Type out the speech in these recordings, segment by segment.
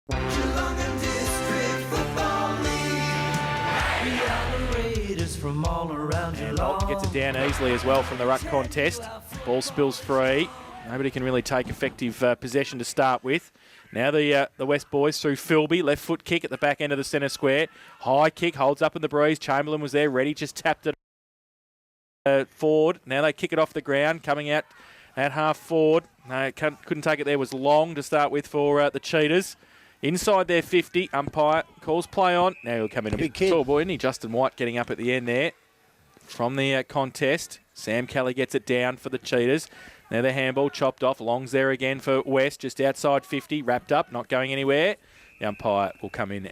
Geelong and District Football League. We are the Raiders from all around Geelong. Bolton gets it down easily as well from the ruck contest. Ball spills free. Nobody can really take effective possession to start with. Now the West boys through Philby. Left foot kick at the back end of the centre square. High kick, holds up in the breeze. Chamberlain was there, ready, just tapped it forward. Now they kick it off the ground, coming out at half forward. No, couldn't take it there. Was Long to start with for the Cheetahs. Inside their 50, umpire calls play on. Now he'll come in a bit tall boy, isn't he? Justin White getting up at the end there from the contest. Sam Kelly gets it down for the Cheetahs. Now the handball chopped off. Long's there again for West, just outside 50, wrapped up, not going anywhere. The umpire will come in.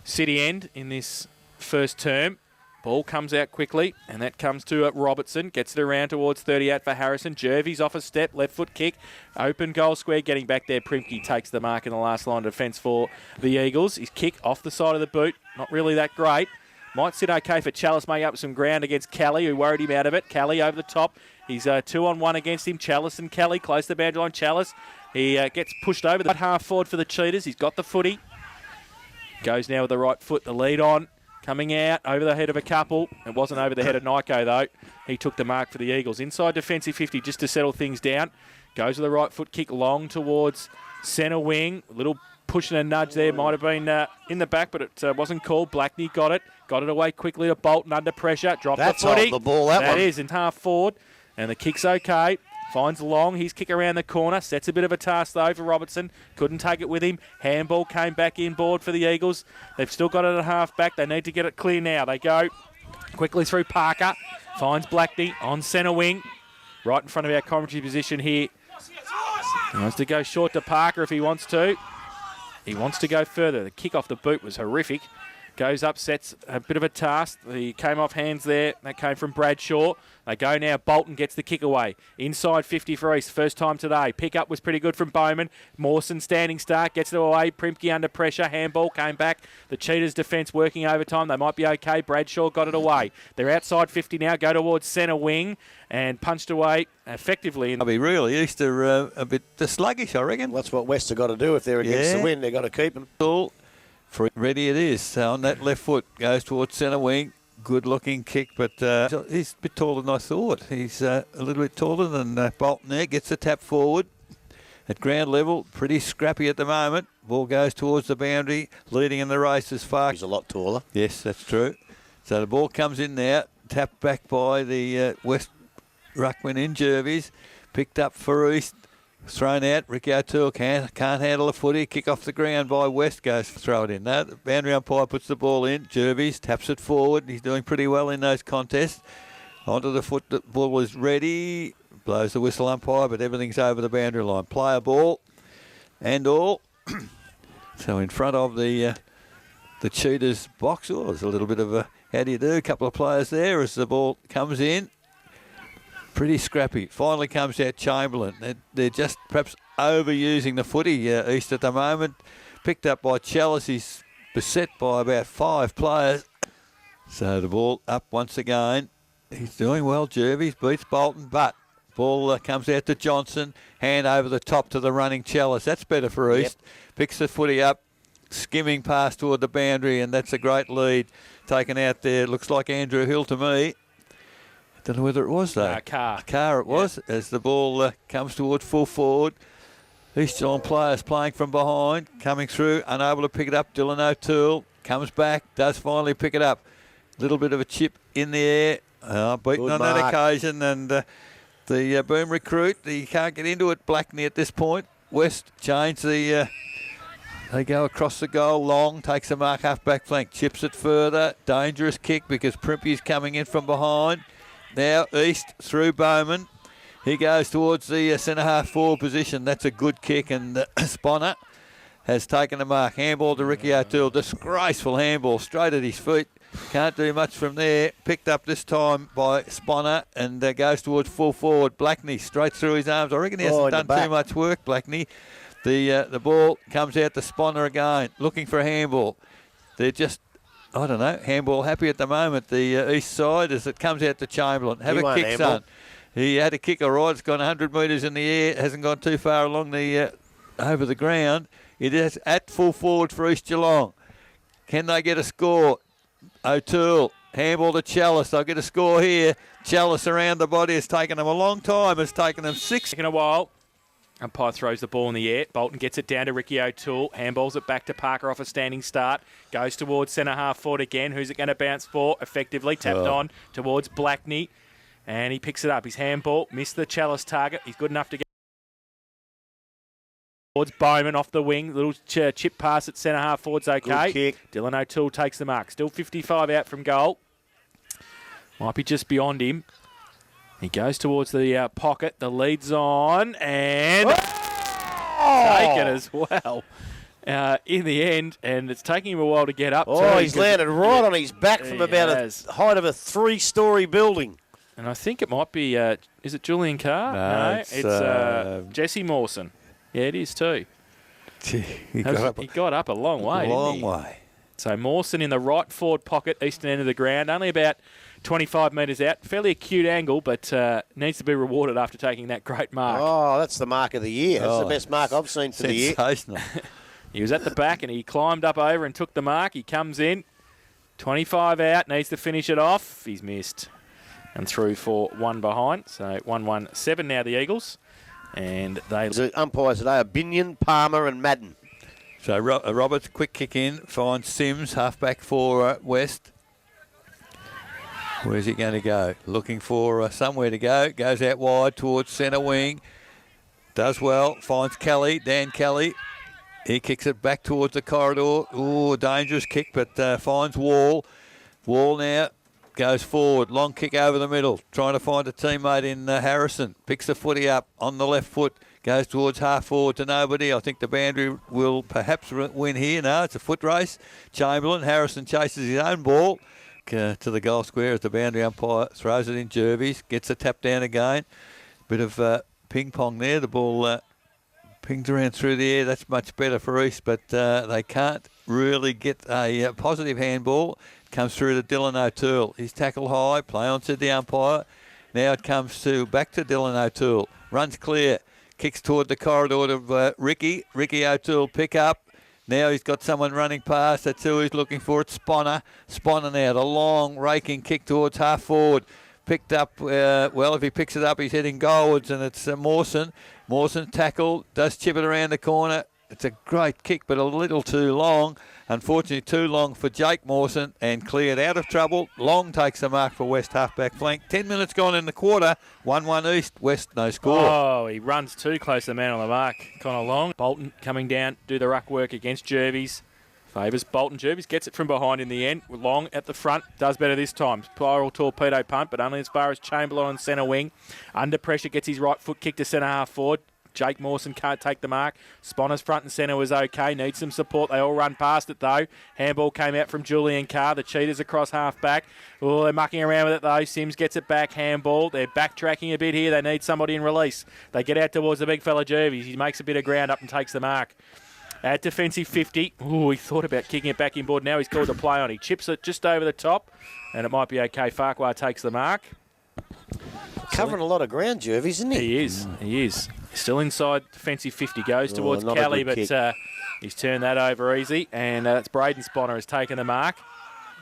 City end in this first term. Ball comes out quickly, and that comes to Robertson. Gets it around towards 38 for Harrison. Jervy's off a step, left foot kick. Open goal square, getting back there. Primke takes the mark in the last line of defence for the Eagles. His kick off the side of the boot, not really that great. Might sit okay for Chalice, making up some ground against Kelly, who worried him out of it. Kelly over the top. He's 2-on-1 against him. Chalice and Kelly close to the boundary line. Chalice, he gets pushed over the half forward for the Cheetahs. He's got the footy. Goes now with the right foot, the lead on. Coming out over the head of a couple. It wasn't over the head of Nyko, though. He took the mark for the Eagles. Inside defensive 50 just to settle things down. Goes with the right foot kick long towards centre wing. A little push and a nudge there. Might have been in the back, but it wasn't called. Blackney got it. Got it away quickly to Bolton under pressure. Dropped the footy. That's the ball, that one. Is in half forward. And the kick's okay. Finds Long. His kick around the corner. Sets a bit of a task, though, for Robertson. Couldn't take it with him. Handball came back inboard for the Eagles. They've still got it at half back. They need to get it clear now. They go quickly through Parker. Finds Blackney on centre wing. Right in front of our commentary position here. He wants to go short to Parker if he wants to. He wants to go further. The kick off the boot was horrific. Goes up, sets a bit of a task. He came off hands there. That came from Bradshaw. They go now. Bolton gets the kick away. Inside 50 for East. First time today. Pick-up was pretty good from Bowman. Mawson standing start. Gets it away. Primke under pressure. Handball came back. The Cheetahs' defence working overtime. They might be okay. Bradshaw got it away. They're outside 50 now. Go towards centre wing and punched away effectively. I'll be really East are a bit sluggish, I reckon. Well, that's what West have got to do if they're against the wind. They've got to keep them. All ready it is. So on that left foot, goes towards centre wing. Good-looking kick, but he's a bit taller than I thought. He's a little bit taller than Bolton there. Gets the tap forward at ground level. Pretty scrappy at the moment. Ball goes towards the boundary, leading in the race as far. He's a lot taller. Yes, that's true. So the ball comes in now. Tapped back by the West ruckman in Jervis. Picked up for East. Thrown out. Ricky O'Toole can't handle the footy. Kick off the ground by West. Goes to throw it in. No, the boundary umpire puts the ball in. Jervis taps it forward. He's doing pretty well in those contests. Onto the foot. The ball is ready. Blows the whistle umpire, but everything's over the boundary line. Player ball and all. So in front of the Cheetahs box. Oh, there's a little bit of a how do you do? A couple of players there as the ball comes in. Pretty scrappy. Finally comes out Chamberlain. They're just perhaps overusing the footy East at the moment. Picked up by Chalice. He's beset by about 5 players. So the ball up once again. He's doing well. Jervis beats Bolton, but ball comes out to Johnson. Hand over the top to the running Chalice. That's better for East. Picks the footy up. Skimming past toward the boundary, and that's a great lead taken out there. Looks like Andrew Hill to me. Don't know whether it was, though. Carr it was, as the ball comes towards full forward. East Geelong players playing from behind, coming through, unable to pick it up. Dylan O'Toole comes back, does finally pick it up. Little bit of a chip in the air, beaten on that occasion. And the Boom recruit, he can't get into it. Blackney at this point. West change the... They go across the goal. Long takes the mark half back flank, chips it further. Dangerous kick because Primpe's coming in from behind. Now East through Bowman. He goes towards the centre half forward position. That's a good kick, and Sponner has taken the mark. Handball to Ricky O'Toole. Disgraceful handball straight at his feet. Can't do much from there. Picked up this time by Sponner and goes towards full forward. Blackney straight through his arms. I reckon he hasn't done too much work, Blackney. The ball comes out to Sponner again, looking for a handball. They're just, I don't know, handball happy at the moment, the East side, as it comes out to Chamberlain. Have a kick, son. He had a kick all right. It's gone 100 metres in the air. Hasn't gone too far along the over the ground. It is at full forward for East Geelong. Can they get a score? O'Toole, handball to Chalice. They'll get a score here. Chalice around the body. It's taken them a long time. It's taken them 6. In a while. Umpire throws the ball in the air. Bolton gets it down to Ricky O'Toole. Handballs it back to Parker off a standing start. Goes towards centre half forward again. Who's it going to bounce for? Effectively tapped on towards Blackney. And he picks it up. His handball missed the Chalice target. He's good enough to get towards Bowman off the wing. Little chip pass at centre half forward's okay. Good kick. Dylan O'Toole takes the mark. Still 55 out from goal. Might be just beyond him. He goes towards the pocket. The lead's on and taken as well in the end. And it's taking him a while to get up. Oh, he's landed right on his back from about a height of a 3-storey building. And I think it might be, is it Julian Carr? No, it's Jesse Mawson. Yeah, it is too. He got up a long way. A long didn't he? way. So Mawson in the right forward pocket, eastern end of the ground, only about 25 metres out. Fairly acute angle, but needs to be rewarded after taking that great mark. Oh, that's the mark of the year. That's the best mark I've seen for the year. Sensational. He was at the back and he climbed up over and took the mark. He comes in, 25 out, needs to finish it off. He's missed and through for 1 behind. So 1-1-7 now the Eagles. And they... The umpires today are Binion, Palmer and Madden. So Roberts, quick kick in, finds Sims, halfback for West. Where's he going to go? Looking for somewhere to go. Goes out wide towards centre wing. Does well. Finds Kelly, Dan Kelly. He kicks it back towards the corridor. Ooh, dangerous kick, but finds Wall. Wall now goes forward. Long kick over the middle. Trying to find a teammate in Harrison. Picks the footy up on the left foot. Goes towards half forward to nobody. I think the boundary will perhaps win here. No, it's a foot race. Chamberlain. Harrison chases his own ball to the goal square as the boundary umpire throws it in Jervis. Gets a tap down again. Bit of ping pong there. The ball pings around through the air. That's much better for East, but they can't really get a positive handball. It comes through to Dylan O'Toole. He's tackled high. Play on to the umpire. Now it comes back to Dylan O'Toole. Runs clear. Kicks toward the corridor to Ricky. Ricky O'Toole pick up. Now he's got someone running past. That's who he's looking for. It's Sponner. Sponner now. The long raking kick towards half forward. Picked up, well, if he picks it up, he's heading goalwards, and it's Mawson. Mawson tackle, does chip it around the corner. It's a great kick, but a little too long. Unfortunately, too long for Jake Mawson, and cleared out of trouble. Long takes the mark for West halfback flank. 10 minutes gone in the quarter. 1-1 East. West no score. Oh, he runs too close to the man on the mark. Connor Long. Bolton coming down, do the ruck work against Jervis. Favours Bolton. Jervis gets it from behind in the end. Long at the front. Does better this time. Spiral torpedo punt, but only as far as Chamberlain on centre wing. Under pressure, gets his right foot kicked to centre half forward. Jake Mawson can't take the mark. Sponner's front and centre was okay. Needs some support. They all run past it, though. Handball came out from Julian Carr. The Cheetahs across half-back. Oh, they're mucking around with it, though. Sims gets it back. Handball. They're backtracking a bit here. They need somebody in release. They get out towards the big fella Jervis. He makes a bit of ground up and takes the mark. At defensive 50. Oh, he thought about kicking it back inboard. Now he's called the play on. He chips it just over the top, and it might be okay. Farquhar takes the mark. Covering a lot of ground, Jervis, isn't he? He is. He is. Still inside defensive 50. Goes towards Kelly, but he's turned that over easy. And that's Braden Sponner has taken the mark.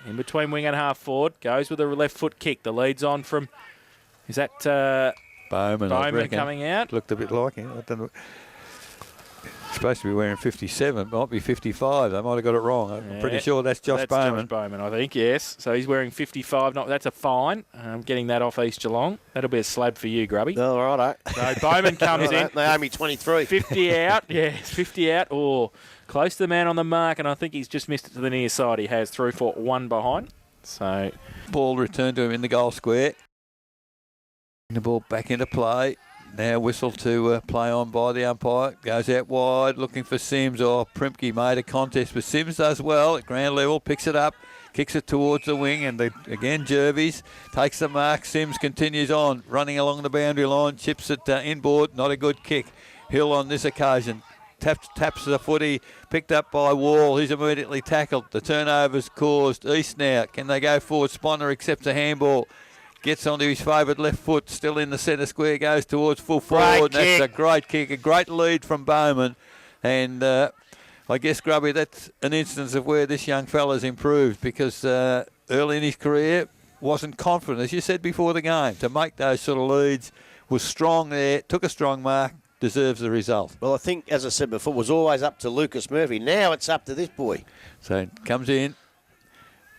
In between wing and half forward. Goes with a left foot kick. The lead's on from... Is that Bowman coming out? Looked a bit like him. I don't know. Supposed to be wearing 57, might be 55. They might have got it wrong. I'm pretty sure that's Josh Bowman. Josh Bowman, I think, yes. So he's wearing 55. That's a fine. Getting that off East Geelong. That'll be a slab for you, Grubby. All right. So Bowman comes in. They owe me 23. 50 out. Yes, 50 out. Or close to the man on the mark, and I think he's just missed it to the near side. He has through for 1 behind. So ball returned to him in the goal square. The ball back into play. Now whistle to play on by the umpire. Goes out wide looking for Sims. Oh, Primke made a contest, but Sims does well at ground level. Picks it up, kicks it towards the wing, and again Jervis takes the mark. Sims continues on, running along the boundary line. Chips it inboard. Not a good kick. Hill on this occasion. Taps the footy. Picked up by Wall. He's immediately tackled. The turnover's caused East now. Can they go forward? Sponner accepts a handball. Gets onto his favoured left foot, still in the centre square, goes towards full forward. That's a great kick, a great lead from Bowman. And I guess, Grubby, that's an instance of where this young fella's improved because early in his career wasn't confident, as you said before the game, to make those sort of leads, was strong there, took a strong mark, deserves the result. Well, I think, as I said before, it was always up to Lucas Murphy. Now it's up to this boy. So comes in.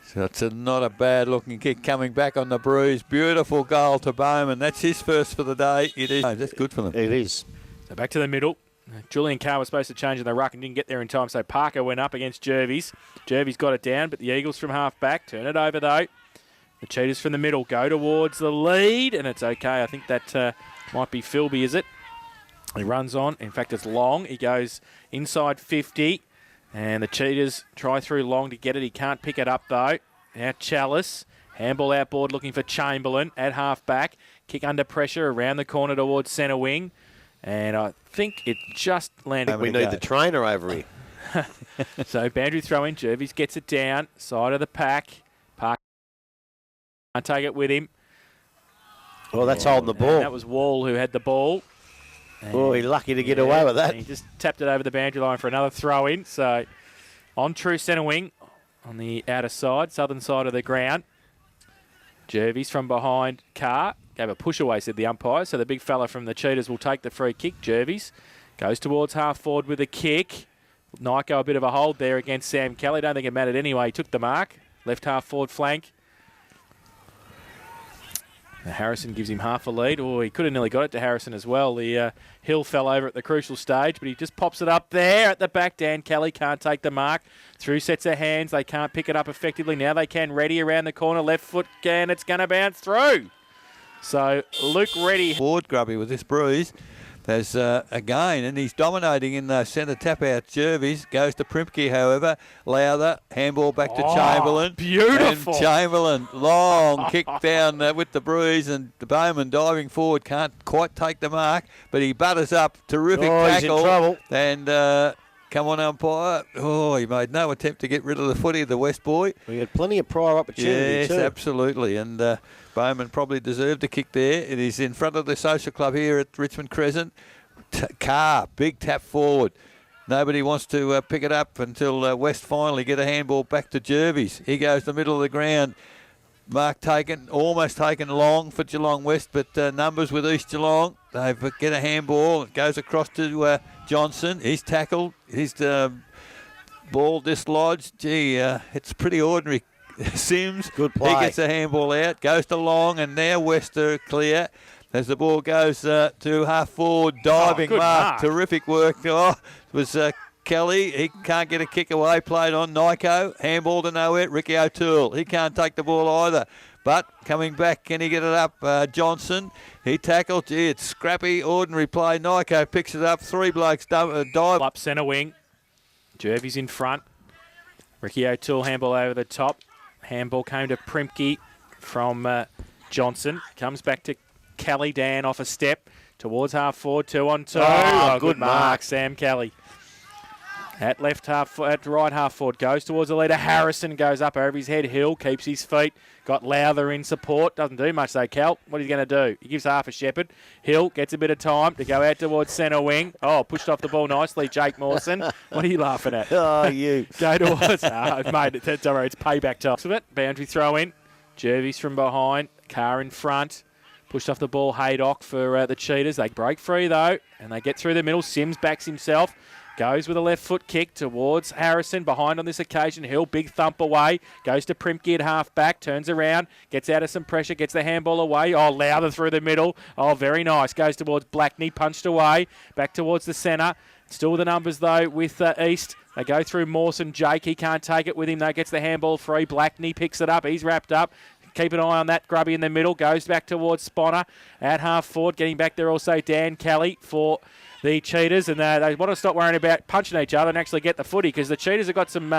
So it's not a bad-looking kick coming back on the bruise. Beautiful goal to Bowman. That's his first for the day. It is. That's good for them. It is. So back to the middle. Julian Carr was supposed to change in the ruck and didn't get there in time, so Parker went up against Jervis. Jervis got it down, but the Eagles from half-back turn it over, though. The Cheetahs from the middle go towards the lead, and it's okay. I think that might be Philby, is it? He runs on. In fact, it's Long. He goes inside 50. And the Cheetahs try through Long to get it. He can't pick it up, though. Now Chalice. Handball outboard looking for Chamberlain at half-back. Kick under pressure around the corner towards centre wing. And I think it just landed. We need the trainer over here. So boundary throw in. Jervis gets it down. Side of the pack. Park can't take it with him. Well, that's holding the ball. And that was Wall who had the ball. Oh, he's lucky to get away with that. He just tapped it over the boundary line for another throw in. So on true centre wing on the outer side, southern side of the ground. Jervis from behind Carr. Gave a push away, said the umpire. So the big fella from the Cheetahs will take the free kick. Jervis goes towards half forward with a kick. Nyko a bit of a hold there against Sam Kelly. Don't think it mattered anyway. He took the mark. Left half forward flank. Harrison gives him half a lead. Oh, he could have nearly got it to Harrison as well. The Hill fell over at the crucial stage, but he just pops it up there at the back. Dan Kelly can't take the mark. Through sets of hands. They can't pick it up effectively. Now they can. Reddy around the corner. Left foot, and it's going to bounce through. So Luke Reddy. Forward, Grubby, with this bruise. There's again, and he's dominating in the centre tap-out. Jervis goes to Primke, however. Lowther, handball back to Chamberlain. Beautiful. And Chamberlain, long kick down with the bruise, and the Bowman diving forward can't quite take the mark, but he butters up. Terrific tackle. He's in trouble. And come on, umpire. Oh, he made no attempt to get rid of the footy of the West boy. We had plenty of prior opportunity yes, too. Absolutely. And Bowman probably deserved a kick there. It is in front of the social club here at Richmond Crescent. Carr, big tap forward. Nobody wants to pick it up until West finally get a handball back to Jervis. He goes to the middle of the ground. Mark taken, almost taken long for Geelong West, but numbers with East Geelong. They get a handball. It goes across to Johnson. He's tackled. His ball dislodged. Gee, it's pretty ordinary. Sims, good play. He gets a handball out, goes to Long, and now West are clear. As the ball goes to half forward, diving mark. Terrific work. Oh, it was Kelly. He can't get a kick away. Played on Nyko. Handball to nowhere. Ricky O'Toole. He can't take the ball either. But coming back, can he get it up? Johnson. He tackled. Gee, it's scrappy, ordinary play. Nyko picks it up. Three blokes dive. Up centre wing. Jervis in front. Ricky O'Toole handball over the top. Handball came to Primke from Johnson. Comes back to Kelly. Dan off a step towards half forward. 2 on 2. Oh, good mark. Sam Kelly. At right half forward goes towards the leader. Harrison goes up over his head. Hill keeps his feet. Got Lowther in support. Doesn't do much though, Cal. What are you going to do? He gives half a shepherd. Hill gets a bit of time to go out towards centre wing. Oh, pushed off the ball nicely, Jake Mawson. What are you laughing at? Oh, you. Go towards. Mate, that's all right. It's payback time. Of it. Boundary throw in. Jervis from behind. Carr in front. Pushed off the ball. Haydock for the Cheetahs. They break free though, and they get through the middle. Sims backs himself. Goes with a left foot kick towards Harrison. Behind on this occasion. Hill, big thump away. Goes to Primke at half back. Turns around. Gets out of some pressure. Gets the handball away. Oh, Lowther through the middle. Oh, very nice. Goes towards Blackney. Punched away. Back towards the centre. Still the numbers though with East. They go through Mawson. Jake, he can't take it with him though. Gets the handball free. Blackney picks it up. He's wrapped up. Keep an eye on that. Grubby in the middle. Goes back towards Sponner. At half forward. Getting back there also Dan Kelly for the Cheetahs, and they want to stop worrying about punching each other and actually get the footy, because the Cheetahs have got some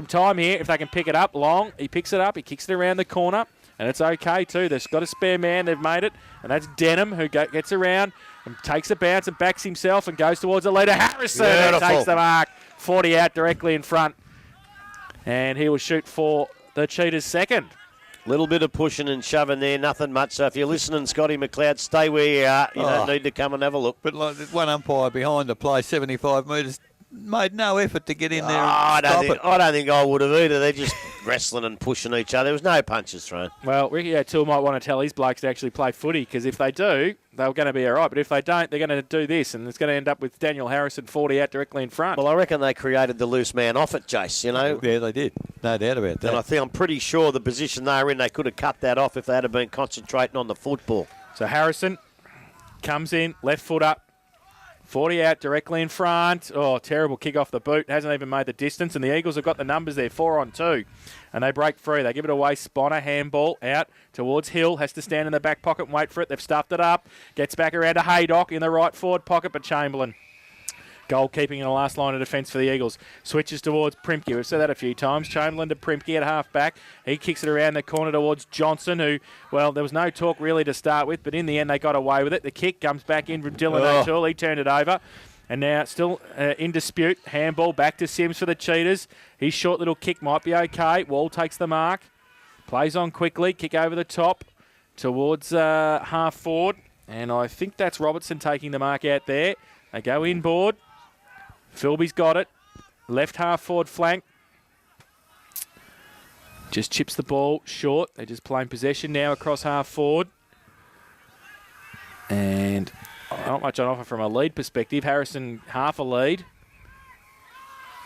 time here if they can pick it up. Long, he picks it up, he kicks it around the corner, and it's okay too. They've got a spare man, they've made it, and that's Denham who gets around and takes a bounce and backs himself and goes towards the leader. Harrison takes the mark, 40 out directly in front, and he will shoot for the Cheetahs' second. Little bit of pushing and shoving there, nothing much. So if you're listening, Scotty McLeod, stay where you are. You don't need to come and have a look. But like one umpire behind the play, 75 metres, made no effort to get in there I and stop it. don't think I would have either. They're just wrestling and pushing each other. There was no punches thrown. Well, Ricky O'Toole might want to tell his blokes to actually play footy, because if they do, they're going to be all right. But if they don't, they're going to do this, and it's going to end up with Daniel Harrison 40 out directly in front. Well, I reckon they created the loose man off it, Jace, you know. Yeah, they did. No doubt about that. And I'm pretty sure the position they were in, they could have cut that off if they had been concentrating on the football. So Harrison comes in, left foot up, 40 out directly in front. Oh, terrible kick off the boot. Hasn't even made the distance. And the Eagles have got the numbers there, 4-on-2. And they break free. They give it away. Sponner, handball, out towards Hill. Has to stand in the back pocket and wait for it. They've stuffed it up. Gets back around to Haydock in the right forward pocket, but Chamberlain. Goalkeeping in the last line of defence for the Eagles. Switches towards Primke. We've said that a few times. Chamberlain to Primke at half-back. He kicks it around the corner towards Johnson, who, well, there was no talk really to start with, but in the end they got away with it. The kick comes back in from Dylan O'Toole. He turned it over. And now still in dispute. Handball back to Sims for the Cheetahs. His short little kick might be okay. Wall takes the mark. Plays on quickly. Kick over the top towards half forward. And I think that's Robertson taking the mark out there. They go inboard. Philby's got it. Left half forward flank. Just chips the ball short. They're just playing possession now across half forward. And not much on offer from a lead perspective. Harrison half a lead.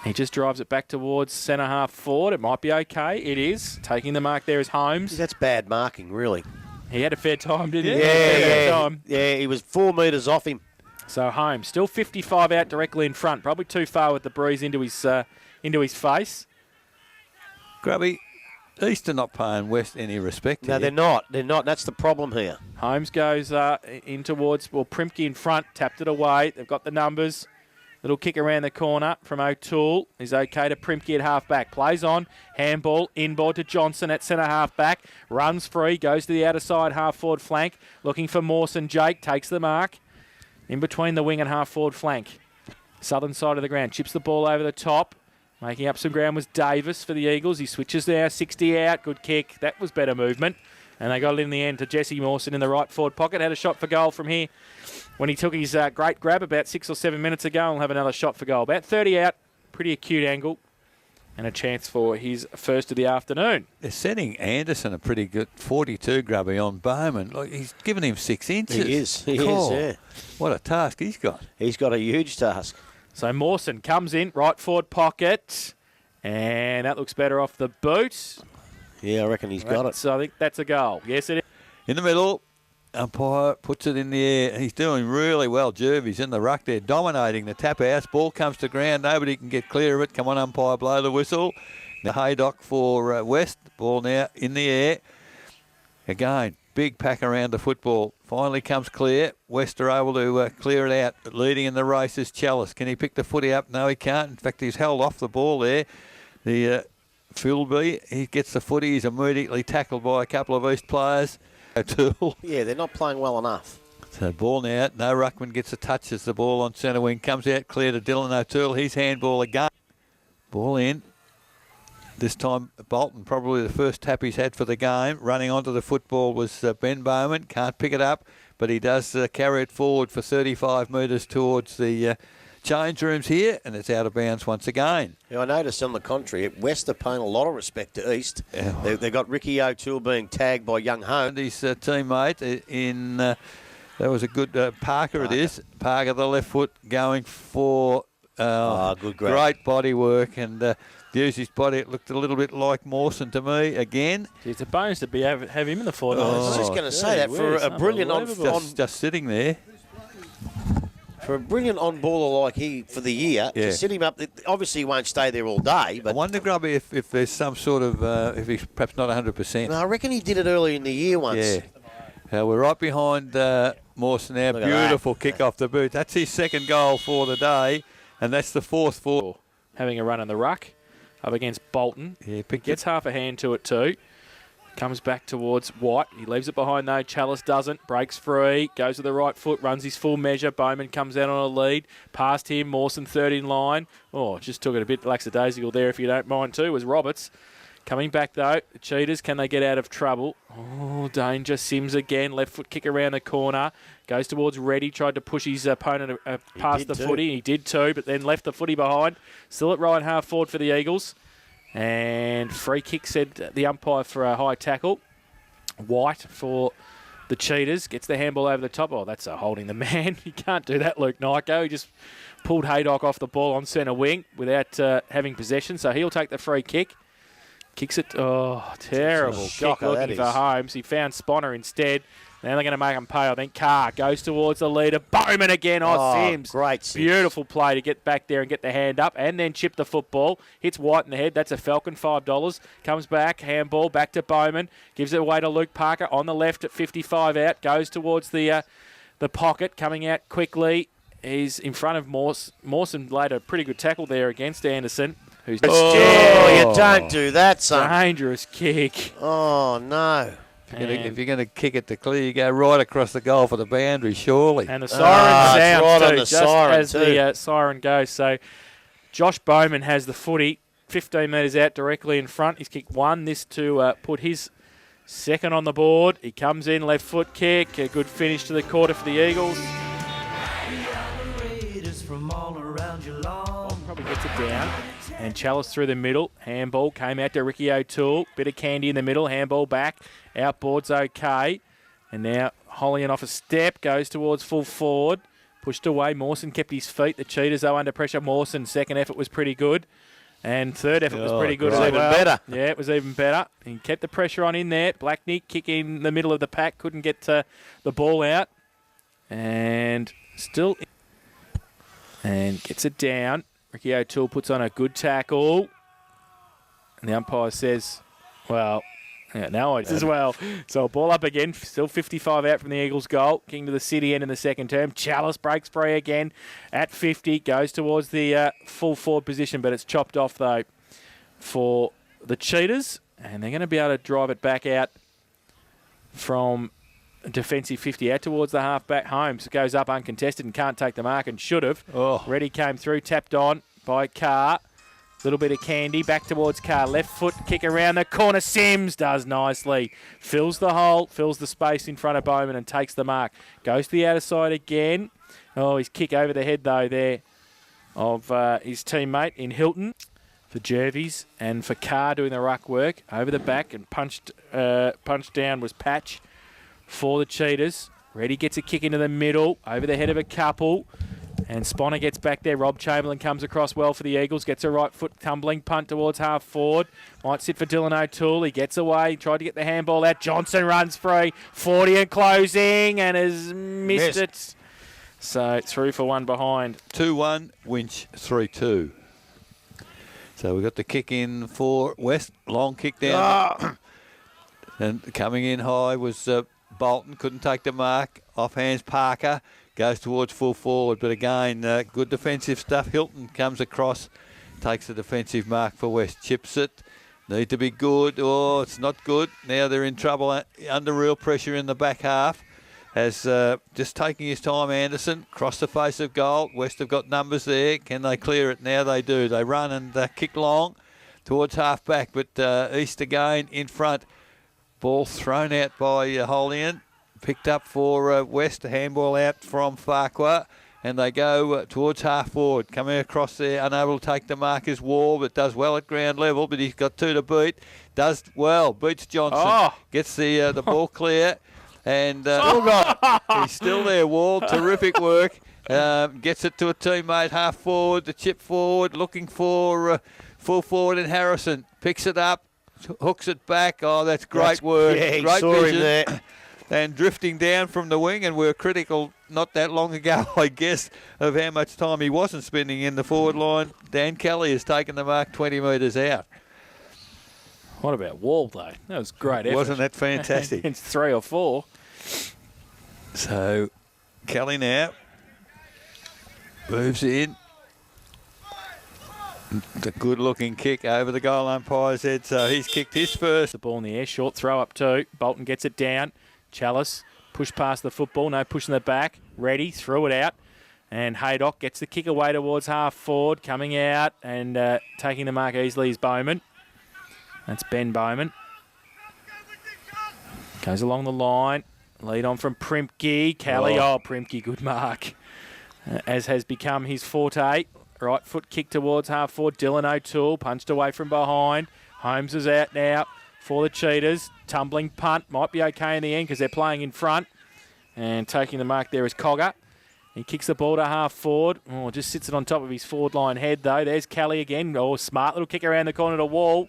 He just drives it back towards centre half forward. It might be okay. It is. Taking the mark there is Holmes. That's bad marking, really. He had a fair time, didn't he? Yeah, he was 4 metres off him. So Holmes still 55 out directly in front. Probably too far with the breeze into his face. Grubby, East are not paying West any respect. No, they're not. They're not. That's the problem here. Holmes goes in towards, well, Primke in front, tapped it away. They've got the numbers. Little kick around the corner from O'Toole. He's okay to Primke at half-back. Plays on. Handball. Inboard to Johnson at centre half-back. Runs free. Goes to the outer side half-forward flank. Looking for Mawson. Jake takes the mark. In between the wing and half-forward flank. Southern side of the ground. Chips the ball over the top. Making up some ground was Davis for the Eagles. He switches there. 60 out. Good kick. That was better movement. And they got it in the end to Jesse Mawson in the right forward pocket. Had a shot for goal from here when he took his great grab about 6 or 7 minutes ago. He'll have another shot for goal. About 30 out. Pretty acute angle. And a chance for his first of the afternoon. They're setting Anderson a pretty good 42 grubby on Bowman. Like, he's given him 6 inches. He is, yeah. What a task he's got. He's got a huge task. So Mawson comes in, right forward pocket. And that looks better off the boot. Yeah, I reckon he's got it. So I think that's a goal. Yes, it is. In the middle, umpire puts it in the air. He's doing really well. Jervy's in the ruck there, dominating the tap house. Ball comes to ground. Nobody can get clear of it. Come on, umpire, blow the whistle. Now Haydock for West. Ball now in the air. Again, big pack around the football. Finally comes clear. West are able to clear it out. But leading in the race is Chalice. Can he pick the footy up? No, he can't. In fact, he's held off the ball there. The Philby, he gets the footy. He's immediately tackled by a couple of East players. O'Toole. Yeah, they're not playing well enough. So ball now. No ruckman gets a touch as the ball on centre wing comes out clear to Dylan O'Toole. His handball again. Ball in. This time Bolton, probably the first tap he's had for the game. Running onto the football was Ben Bowman. Can't pick it up, but he does carry it forward for 35 metres towards the change rooms here, and it's out of bounds once again. Yeah, I noticed on the contrary, West are paying a lot of respect to East. Yeah. They've got Ricky O'Toole being tagged by young Holmes. His teammate in, that was a good Parker it is. Parker, the left foot, going for good grab. Great body work, and used his body. It looked a little bit like Mawson to me again. It's a bonus to have him in the 4 I was just going to say that for a brilliant just sitting there. For a brilliant on-baller like he for the year, to sit him up, obviously he won't stay there all day. But I wonder, Grubby, if there's some sort of, if he's perhaps not 100%. No, I reckon he did it early in the year once. Yeah. We're right behind Mawson now. Beautiful kick off the boot. That's his second goal for the day, and that's the fourth for. Having a run in the ruck up against Bolton. Yeah, gets half a hand to it too. Comes back towards White. He leaves it behind though. Chalice doesn't. Breaks free. Goes to the right foot. Runs his full measure. Bowman comes out on a lead. Past him. Mawson third in line. Oh, just took it a bit lackadaisical there if you don't mind too. Was Roberts. Coming back, though, the Cheetahs, can they get out of trouble? Oh, danger. Sims again. Left foot kick around the corner. Goes towards Reddy. Tried to push his opponent past the footy. He did too, but then left the footy behind. Still at right half forward for the Eagles. And free kick, said the umpire, for a high tackle. White for the Cheetahs. Gets the handball over the top. Oh, that's a holding the man. You can't do that, Luke Nyko. He just pulled Haydock off the ball on centre wing without having possession. So he'll take the free kick. Kicks it. Oh, terrible. Kick looking for Holmes. He found Sponner instead. Now they're going to make him pay. I think Carr goes towards the leader. Bowman again. Sims. Great Sims. Beautiful play to get back there and get the hand up and then chip the football. Hits White in the head. That's a Falcon, $5. Comes back. Handball back to Bowman. Gives it away to Luke Parker on the left at 55 out. Goes towards the pocket. Coming out quickly. He's in front of Morse. Mawson laid a pretty good tackle there against Anderson. You don't do that, son. Dangerous kick. Oh, no. If you're going to kick it to clear, you go right across the goal for the boundary, surely. And the siren sounds right too, on the just siren as too. the siren goes. So Josh Bowman has the footy 15 metres out directly in front. He's kicked one. This to put his second on the board. He comes in, left foot kick. A good finish to the quarter for the Eagles. From all around Geelong. Probably gets it down. And Chalice through the middle. Handball came out to Ricky O'Toole. Bit of candy in the middle. Handball back. Outboard's okay. And now Hollian off a step. Goes towards full forward. Pushed away. Mawson kept his feet. The Cheetahs, though, under pressure. Mawson, second effort was pretty good. And third effort was pretty good as well. Even better. Yeah, it was even better. He kept the pressure on in there. Blackney kick in the middle of the pack. Couldn't get the ball out. And still... And gets it down. Ricky O'Toole puts on a good tackle. And the umpire says, well, yeah, now it's as well. So ball up again. Still 55 out from the Eagles' goal. King to the city end in the second term. Chalice breaks free again at 50. Goes towards the full forward position, but it's chopped off, though, for the Cheetahs. And they're going to be able to drive it back out from... defensive 50 out towards the half-back. Holmes goes up uncontested and can't take the mark and should have. Reddy came through, tapped on by Carr. Little bit of candy, back towards Carr. Left foot kick around the corner. Sims does nicely. Fills the hole, fills the space in front of Bowman and takes the mark. Goes to the outer side again. Oh, his kick over the head, though, there of his teammate in Hilton. For Jervies and for Carr doing the ruck work. Over the back and punched down was Patch. For the Cheetahs. Reddy gets a kick into the middle, over the head of a couple. And Sponner gets back there. Rob Chamberlain comes across well for the Eagles. Gets a right foot tumbling punt towards half forward. Might sit for Dylan O'Toole. He gets away. Tried to get the handball out. Johnson runs free. 40 and closing and has missed it. So 3 for 1 behind. 2-1, Winch 3-2. So we've got the kick in for West. Long kick down. And coming in high was... Bolton couldn't take the mark. Offhands Parker goes towards full forward. But again, good defensive stuff. Hilton comes across, takes the defensive mark for West. Chips it. Need to be good. Oh, it's not good. Now they're in trouble under real pressure in the back half. As just taking his time, Anderson. Cross the face of goal. West have got numbers there. Can they clear it? Now they do. They run and kick long towards half back. But East again in front. Ball thrown out by Holian, picked up for West, a handball out from Farquhar, and they go towards half forward. Coming across there, unable to take the mark is Wall, but does well at ground level, but he's got 2 to beat. Does well, beats Johnson, gets the ball clear, and he's still there, Wall, terrific work. Gets it to a teammate, half forward, the chip forward, looking for full forward in Harrison, picks it up, hooks it back. Oh, that's great work. Yeah, great saw vision. him there. And drifting down from the wing, and we were critical not that long ago, I guess, of how much time he wasn't spending in the forward line. Dan Kelly has taken the mark 20 metres out. What about Wall, though? That was great effort. Wasn't that fantastic? It's 3 or 4. So, Kelly now moves in. It's a good-looking kick over the goal umpire's head, so he's kicked his first. The ball in the air, short throw up too. Bolton gets it down. Chalice, push past the football, no push in the back. Reddy, threw it out. And Haydock gets the kick away towards half forward, coming out and taking the mark easily is Bowman. That's Ben Bowman. Goes along the line. Lead on from Primke. Kelly. Oh, Primke, good mark. As has become his forte. Right foot kick towards half forward. Dylan O'Toole punched away from behind. Holmes is out now for the Cheetahs. Tumbling punt. Might be okay in the end because they're playing in front. And taking the mark there is Cogger. He kicks the ball to half forward. Oh, just sits it on top of his forward line head, though. There's Kelly again. Oh, smart little kick around the corner to Wall.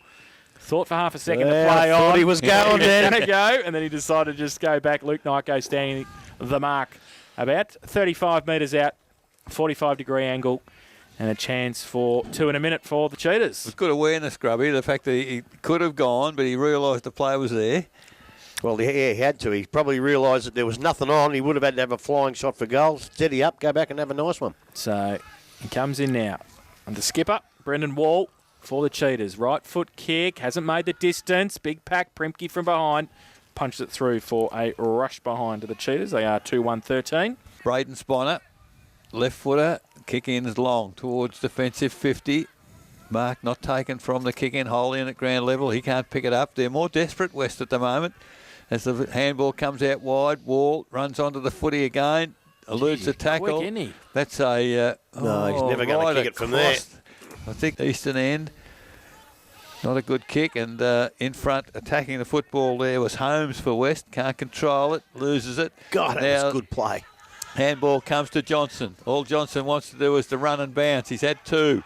Thought for half a second to play on. Thought he was going then. Going to go, and then he decided to just go back. Luke Nyko standing the mark about 35 metres out, 45-degree angle, and a chance for 2 in a minute for the Cheetahs. It was good awareness, Grubby, the fact that he could have gone, but he realised the player was there. Well, he had to. He probably realised that there was nothing on. He would have had to have a flying shot for goal. Steady up, go back and have a nice one. So he comes in now. And the skipper, Brendan Wall, for the Cheetahs. Right foot kick, hasn't made the distance. Big pack, Primke from behind. Punched it through for a rush behind to the Cheetahs. They are 2-1-13. Braden Sponner, left footer, kick in is long towards defensive 50. Mark not taken from the kick in hole in at ground level. He can't pick it up. They're more desperate, West, at the moment. As the handball comes out wide, Wall runs onto the footy again, eludes the tackle. Quick, isn't he? That's a... No, he's never going to kick it from there. I think eastern end. Not a good kick, and in front, attacking the football there was Holmes for West. Can't control it, loses it. God, that was good play. Handball comes to Johnson. All Johnson wants to do is to run and bounce. He's had 2.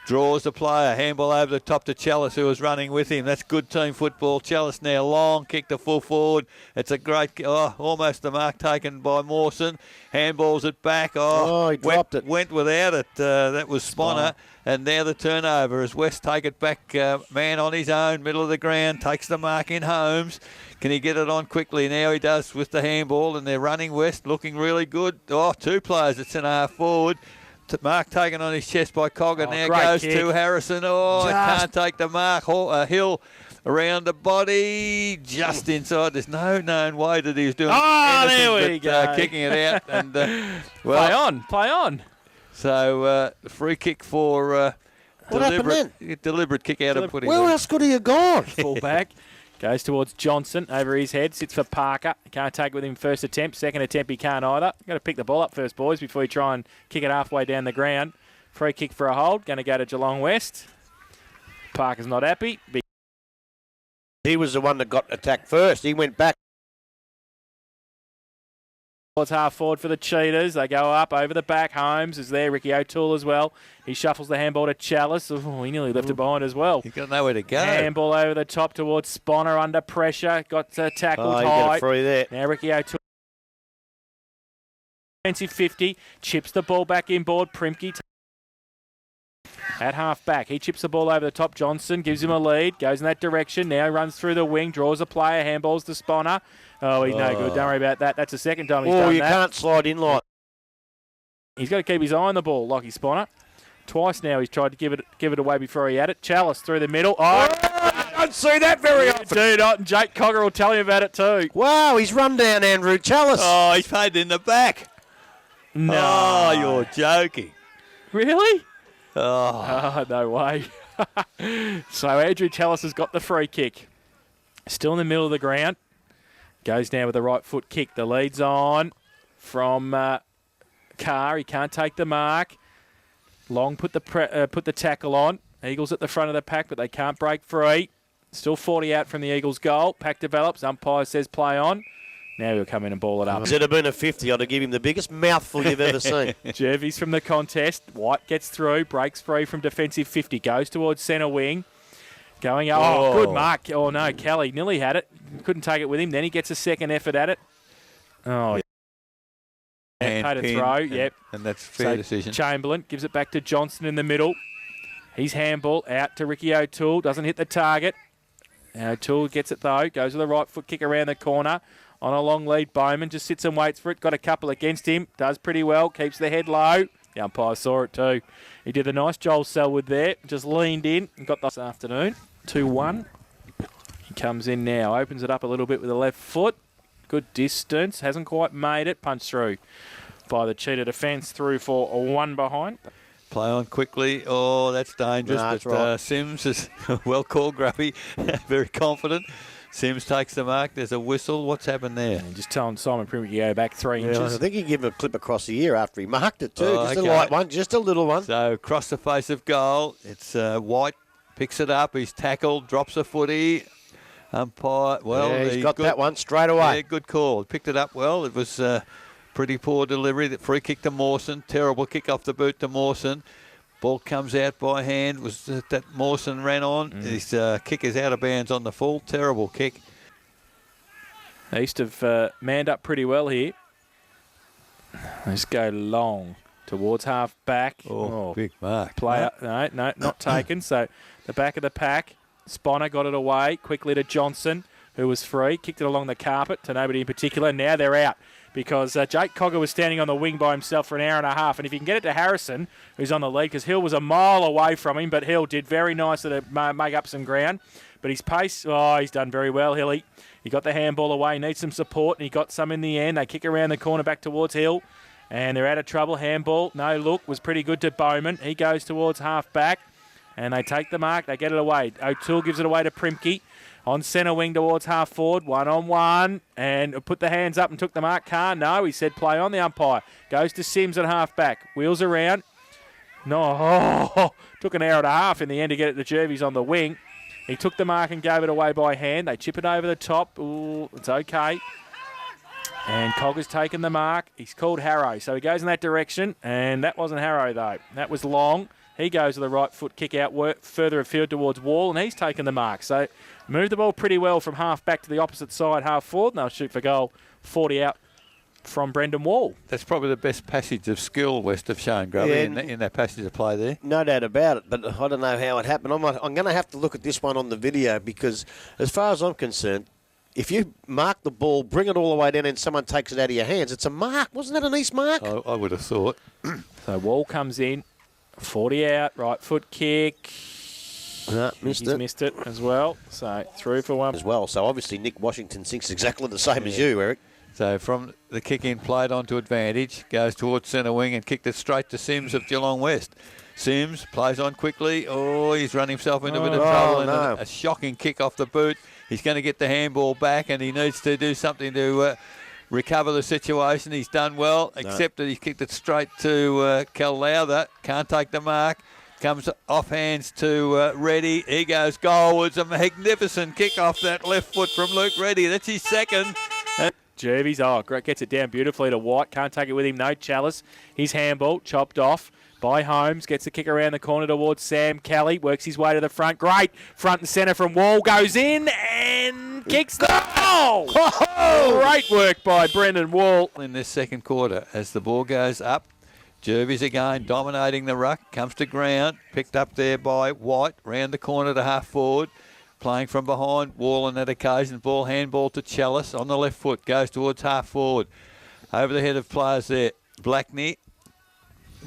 Draws the player. Handball over the top to Chalice, who was running with him. That's good team football. Chalice now long kick to full forward. It's a great, almost the mark taken by Mawson. Handballs it back. He dropped it. Went without it. That was Sponner. And now the turnover as West take it back. Man on his own, middle of the ground, takes the mark in Holmes. Can he get it on quickly? Now he does with the handball, and they're running West, looking really good. 2 players at centre half forward. Mark taken on his chest by Cogger. Now goes kick to Harrison. Can't take the mark. Hill around the body, just inside. There's no known way that he was doing anything there we go. Kicking it out. And Play on. So free kick for What happened then? Deliberate kick out of footy. Where else could he have gone? Full back. Goes towards Johnson over his head. Sits for Parker. Can't take it with him first attempt. Second attempt he can't either. Got to pick the ball up first, boys, before you try and kick it halfway down the ground. Free kick for a hold. Going to go to Geelong West. Parker's not happy. He was the one that got attacked first. He went back. It's half forward for the Cheetahs. They go up over the back. Holmes is there. Ricky O'Toole as well. He shuffles the handball to Chalice. He nearly left it behind as well. He's got nowhere to go. Handball over the top towards Sponner under pressure. Got tackled He high. got a free there. Now Ricky O'Toole. Defensive 50. Chips the ball back inboard. Primke at half back. He chips the ball over the top. Johnson gives him a lead. Goes in that direction. Now runs through the wing. Draws a player. Handballs to Sponner. He's no good. Don't worry about that. That's the second time he's done that. You can't slide in like. He's got to keep his eye on the ball, Lockie Sponner. Twice now he's tried to give it away before he had it. Chalice through the middle. I don't see that very often. Do not. And Jake Cogger will tell you about it too. Wow, he's run down Andrew Chalice. He's paid in the back. No. You're joking. Really? No way. So Andrew Chalice has got the free kick. Still in the middle of the ground. Goes down with the right foot kick. The lead's on from Carr. He can't take the mark. Long put the tackle on. Eagles at the front of the pack, but they can't break free. Still 40 out from the Eagles' goal. Pack develops. Umpire says play on. Now he'll come in and ball it up. If it had been a 50, I'd have given him the biggest mouthful you've ever seen. Jervis from the contest. White gets through. Breaks free from defensive 50. Goes towards centre wing. Going up. Good mark. Oh, no. Kelly nearly had it. Couldn't take it with him. Then he gets a second effort at it. Paid a throw. Yep. And that's a fair decision. Chamberlain gives it back to Johnson in the middle. He's handball out to Ricky O'Toole. Doesn't hit the target. O'Toole gets it, though. Goes with a right foot kick around the corner. On a long lead, Bowman just sits and waits for it. Got a couple against him. Does pretty well. Keeps the head low. The umpire saw it too. He did a nice Joel Selwood there. Just leaned in and got this afternoon. 2-1. He comes in now. Opens it up a little bit with the left foot. Good distance. Hasn't quite made it. Punch through by the Cheetah defence. Through for a 1 behind. Play on quickly. Oh, that's dangerous. No, that's but right. Sims is well called, Grubby. Very confident. Sims takes the mark. There's a whistle. What's happened there? And just telling Simon Primwick to go back 3 inches. I think he gave him a clip across the ear after he marked it too. Oh, Just okay. a light one, just a little one. So across the face of goal, it's White picks it up. He's tackled, drops a footy. Umpire, well, yeah, he's got that one straight away. Yeah, good call. Picked it up well. It was pretty poor delivery. The free kick to Mawson. Terrible kick off the boot to Mawson. Ball comes out by hand. Was that Mawson ran on. His kick is out of bounds on the full. Terrible kick. East have manned up pretty well here. Let's go long towards half back. Oh, big mark. Player, no, not taken. So the back of the pack. Sponner got it away quickly to Johnson, who was free. Kicked it along the carpet to nobody in particular. Now they're out because Jake Cogger was standing on the wing by himself for an hour and a half. And if you can get it to Harrison, who's on the lead, because Hill was a mile away from him, but Hill did very nicely to make up some ground. But his pace, he's done very well, Hilly. He got the handball away, needs some support, and he got some in the end. They kick around the corner back towards Hill, and they're out of trouble. Handball, no look, was pretty good to Bowman. He goes towards half back, and they take the mark. They get it away. O'Toole gives it away to Primke. On centre wing towards half forward, 1-on-1, and put the hands up and took the mark. Can't, no, he said play on the umpire. Goes to Sims at half back, wheels around. No, took an hour and a half in the end to get it to Jervis on the wing. He took the mark and gave it away by hand. They chip it over the top. Ooh, it's okay. And Cogger's taken the mark. He's called Harrow. So he goes in that direction. And that wasn't Harrow, though. That was Long. He goes with the right foot kick out further afield towards Wall, and he's taken the mark. So moved the ball pretty well from half back to the opposite side, half forward, and they'll shoot for goal 40 out from Brendan Wall. That's probably the best passage of skill West have shown, Grubby, in that passage of play there. No doubt about it, but I don't know how it happened. I'm going to have to look at this one on the video because, as far as I'm concerned, if you mark the ball, bring it all the way down, and someone takes it out of your hands, it's a mark. Wasn't that an East mark? I would have thought. So Wall comes in, 40 out, right foot kick. No, He's missed it as well. So through for one. As well. So obviously Nick Washington thinks exactly the same as you, Eric. So from the kick in, played on to advantage, goes towards centre wing and kicked it straight to Sims of Geelong West. Sims plays on quickly. Oh, he's run himself into a bit of trouble. No. And a shocking kick off the boot. He's going to get the handball back and he needs to do something to recover the situation. He's done well, except that he's kicked it straight to Cal Lowther. Can't take the mark. Comes off hands to Reddy. He goes goalwards. A magnificent kick off that left foot from Luke Reddy. That's his second. Jervis, gets it down beautifully to White. Can't take it with him. No Chalice. His handball chopped off by Holmes. Gets the kick around the corner towards Sam Kelly. Works his way to the front. Great. Front and centre from Wall. Goes in and kicks the goal. Great work by Brendan Wall. In this second quarter, as the ball goes up, Jervis again dominating the ruck. Comes to ground. Picked up there by White. Round the corner to half forward. Playing from behind, Wall on that occasion. Ball handball to Chalice on the left foot. Goes towards half forward. Over the head of players there. Blackney,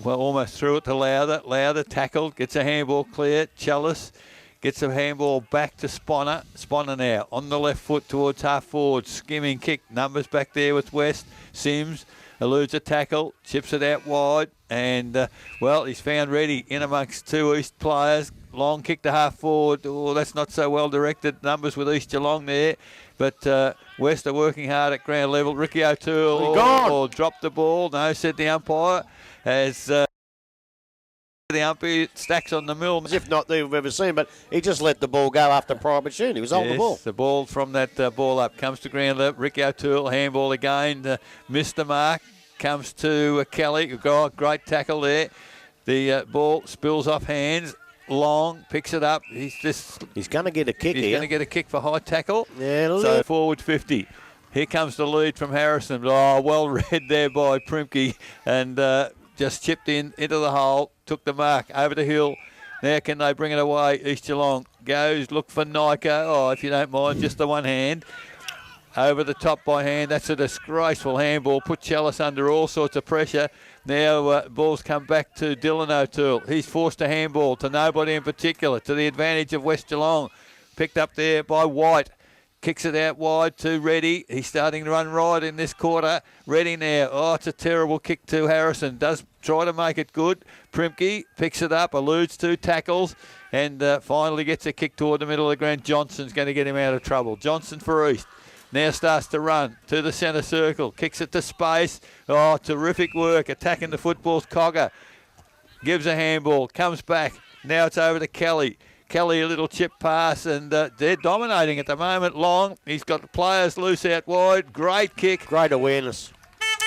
well, almost threw it to Lowther. Lowther tackled, gets a handball clear. Chalice gets a handball back to Sponner. Sponner now on the left foot towards half forward. Skimming kick. Numbers back there with West. Sims eludes a tackle, chips it out wide. And, he's found Reddy in amongst two East players. Long kick to half forward. Oh, that's not so well directed. Numbers with East Geelong there. But West are working hard at ground level. Ricky O'Toole dropped the ball. No, said the umpire. As the umpire stacks on the mill. As if not that we've ever seen, but he just let the ball go after prior opportunity. He was on the ball. The ball from that ball up comes to ground level. Ricky O'Toole, handball again. Missed the mark. Comes to Kelly. Great tackle there. The ball spills off hands. Long picks it up. He's going to get a kick. He's going to get a kick for high tackle. Yeah, so forward 50. Here comes the lead from Harrison. Oh, well read there by Primke, and just chipped into the hole. Took the mark over the hill. Now can they bring it away? East Geelong goes. Look for Nyko. Oh, if you don't mind, just the one hand. Over the top by hand. That's a disgraceful handball. Put Chalice under all sorts of pressure. Now ball's come back to Dylan O'Toole. He's forced a handball to nobody in particular, to the advantage of West Geelong. Picked up there by White. kicks it out wide to Reddy. He's starting to run right in this quarter. Reddy now. Oh, it's a terrible kick to Harrison. Does try to make it good. Primke picks it up, alludes to, tackles, and finally gets a kick toward the middle of the ground. Johnson's going to get him out of trouble. Johnson for East. Now starts to run to the centre circle. Kicks it to space. Oh, terrific work. Attacking the football's Cogger. Gives a handball. Comes back. Now it's over to Kelly. Kelly, a little chip pass, and they're dominating at the moment. Long. He's got the players loose out wide. Great kick. Great awareness.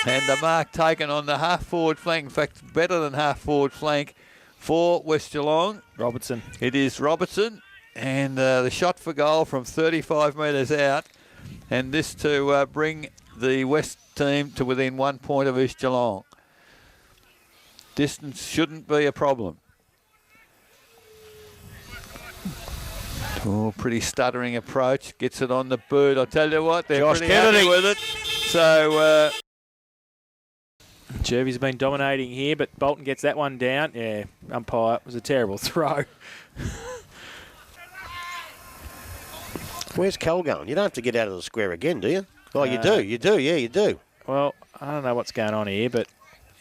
And the mark taken on the half-forward flank. In fact, better than half-forward flank for West Geelong. Robertson. It is Robertson. And the shot for goal from 35 metres out. And this to bring the West team to within 1 point of East Geelong. Distance shouldn't be a problem. Oh, pretty stuttering approach. Gets it on the boot. I'll tell you what, they're Josh pretty happy Kennedy with it. So Jervy's been dominating here, but Bolton gets that one down. Yeah, umpire, it was a terrible throw. Where's Cal going? You don't have to get out of the square again, do you? Oh, you do. Yeah, you do. Well, I don't know what's going on here, but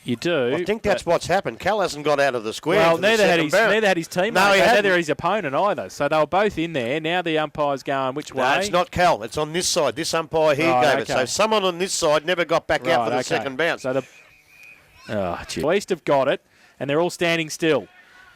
you do. I think that's what's happened. Cal hasn't got out of the square. Well, for the neither had second his teammate. No, he hadn't. Neither his opponent either. So they were both in there. Now the umpire's going which way? No, it's not Cal. It's on this side. This umpire here Right, gave it. okay. So someone on this side never got back out for the second bounce. So the East have got it, and they're all standing still.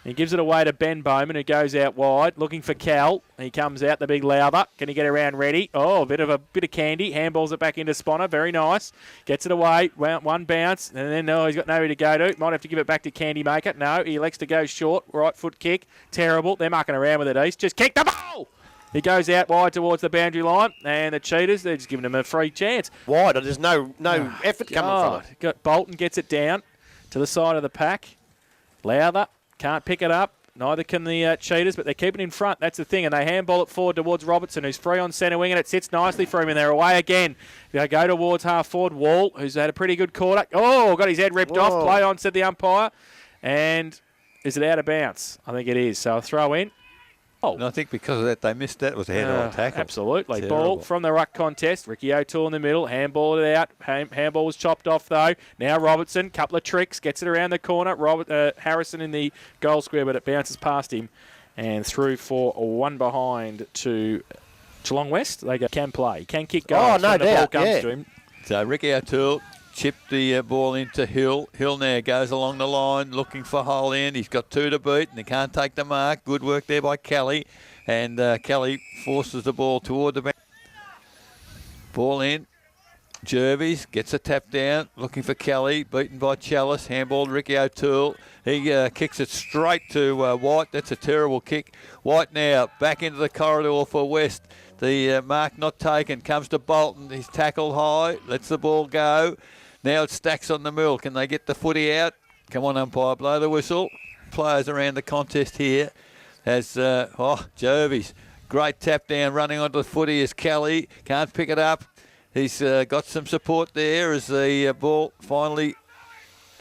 He gives it away to Ben Bowman, who goes out wide, looking for Cal. He comes out, the big Lowther. Can he get around Reddy? Oh, a bit of candy. Handballs it back into Sponner. Very nice. Gets it away. One bounce, and then he's got nowhere to go to. Might have to give it back to Candy Maker. No, he elects to go short. Right foot kick. Terrible. They're mucking around with it, East. Just kick the ball! He goes out wide towards the boundary line, and the Cheaters, they're just giving him a free chance. Wide. There's no effort coming from it. Bolton gets it down to the side of the pack. Lowther can't pick it up. Neither can the Cheaters, but they're keeping in front. That's the thing, and they handball it forward towards Robertson, who's free on centre wing, and it sits nicely for him, and they're away again. They go towards half forward. Wall, who's had a pretty good quarter. Oh, got his head ripped off. Play on, said the umpire. And is it out of bounds? I think it is. So a throw in. Oh. And I think because of that, they missed that. It was a head-on tackle. Absolutely. Terrible. Ball from the ruck contest. Ricky O'Toole in the middle. Handball it out. Handball was chopped off, though. Now Robertson, couple of tricks. Gets it around the corner. Harrison in the goal square, but it bounces past him. And through for one behind to Geelong West. They can play. Can kick goals. Oh, no when the ball doubt, comes to him. So Ricky O'Toole chipped the ball into Hill. Hill now goes along the line looking for hole in. He's got two to beat and he can't take the mark. Good work there by Kelly. And Kelly forces the ball toward the back. Ball in. Jervis gets a tap down, looking for Kelly, beaten by Chalice, handballed Ricky O'Toole. He kicks it straight to White. That's a terrible kick. White now back into the corridor for West. The mark not taken, comes to Bolton. He's tackled high, lets the ball go. Now it stacks on the middle. Can they get the footy out? Come on, umpire, blow the whistle. Players around the contest here as, Jervis. Great tap down, running onto the footy is Kelly. Can't pick it up. He's got some support there as the ball finally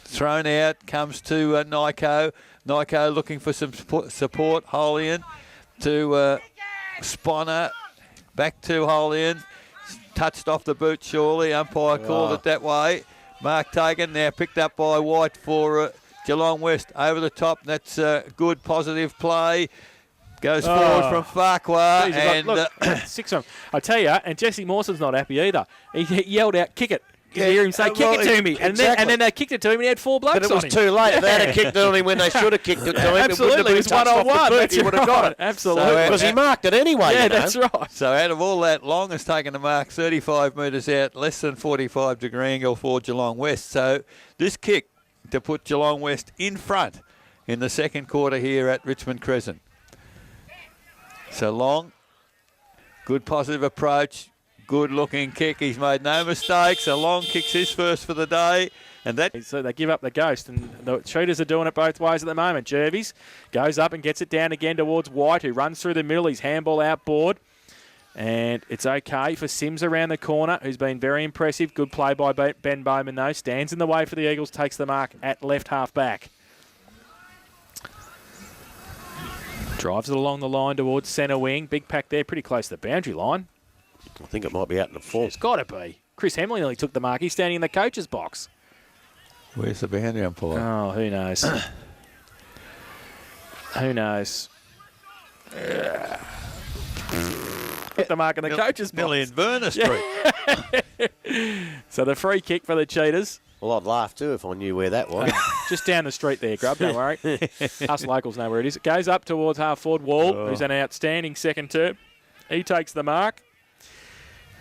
thrown out. Comes to Nyko. Nyko looking for some support. Holian to Sponner. Back to Holian. Touched off the boot, surely. Umpire called it that way. Mark taken, now picked up by White for Geelong West. Over the top, that's good, positive play. Goes forward from Farquhar. Look, 6 of them. I tell you, and Jesse Mawson's not happy either. He yelled out, kick it. You hear him say, kick it to me. And then they kicked it to him and he had 4 blokes on him. But it was too late. They had kicked it on him when they should have kicked it to him. Absolutely, it was 1-on-1. He would have got it. Absolutely. Because he marked it anyway. Yeah, you know. that's right. So out of all that, Long has taken the mark 35 metres out, less than 45 to Grangle for Geelong West. So this kick to put Geelong West in front in the second quarter here at Richmond Crescent. So Long, good positive approach, good looking kick. He's made no mistakes. So Long kicks his first for the day. And that. So they give up the ghost, and the Cheaters are doing it both ways at the moment. Jervis goes up and gets it down again towards White, who runs through the middle. He's handball outboard. And it's okay for Sims around the corner, who's been very impressive. Good play by Ben Bowman, though. Stands in the way for the Eagles, takes the mark at left half back. Drives it along the line towards centre wing. Big pack there, pretty close to the boundary line. I think it might be out in the full. It's got to be. Chris Hemley nearly took the mark. He's standing in the coach's box. Where's the boundary umpire? Oh, who knows? Who knows? Put the mark in the coach's box. Nearly in Burner Street. So the free kick for the Cheetahs. Well, I'd laugh too if I knew where that was. Just down the street there, Grub, don't worry. Us locals know where it is. It goes up towards half forward Wall, who's an outstanding second term. He takes the mark.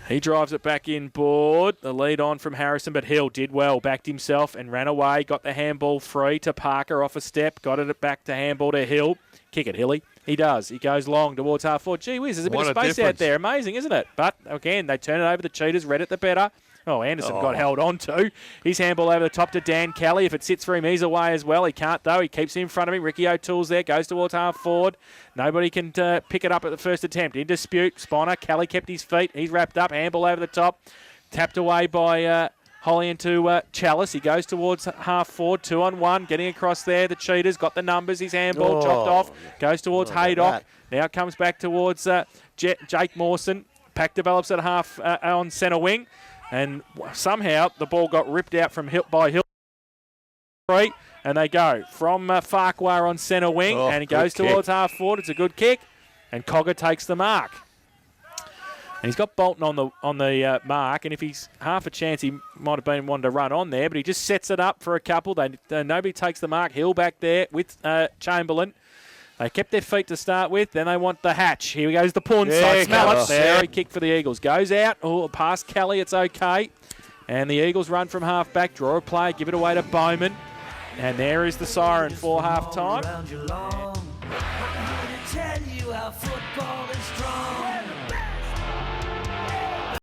He drives it back in board. The lead on from Harrison, but Hill did well. Backed himself and ran away. Got the handball free to Parker off a step. Got it back to handball to Hill. Kick it, Hilly. He does. He goes long towards half forward. Gee whiz, there's a bit of space out there. Amazing, isn't it? But, again, they turn it over. The Cheetahs read it the better. Oh, Anderson got held on to. His handball over the top to Dan Kelly. If it sits for him, he's away as well. He can't, though. He keeps it in front of him. Ricky O'Toole's there. Goes towards half forward. Nobody can pick it up at the first attempt. In dispute. Spiner. Kelly kept his feet. He's wrapped up. Handball over the top. Tapped away by Holly into Chalice. He goes towards half forward. 2-on-1. Getting across there. The Cheetahs got the numbers. His handball chopped off. Goes towards Haydock. Now it comes back towards Jake Mawson. Pack develops at half on centre wing. And somehow the ball got ripped out from by Hill. And they go from Farquhar on centre wing. And it goes towards half forward. It's a good kick. And Cogger takes the mark. And he's got Bolton on the mark. And if he's half a chance, he might have been wanting to run on there. But he just sets it up for a couple. Nobody takes the mark. Hill back there with Chamberlain. They kept their feet to start with. Then they want the hatch. Here goes the pawn side. Smell it. There, he kicked for the Eagles. Goes out. Oh, past Kelly. It's okay. And the Eagles run from half back. Draw a play. Give it away to Bowman. And there is the siren for half time. Around Geelong. I'm here to tell you how football is strong.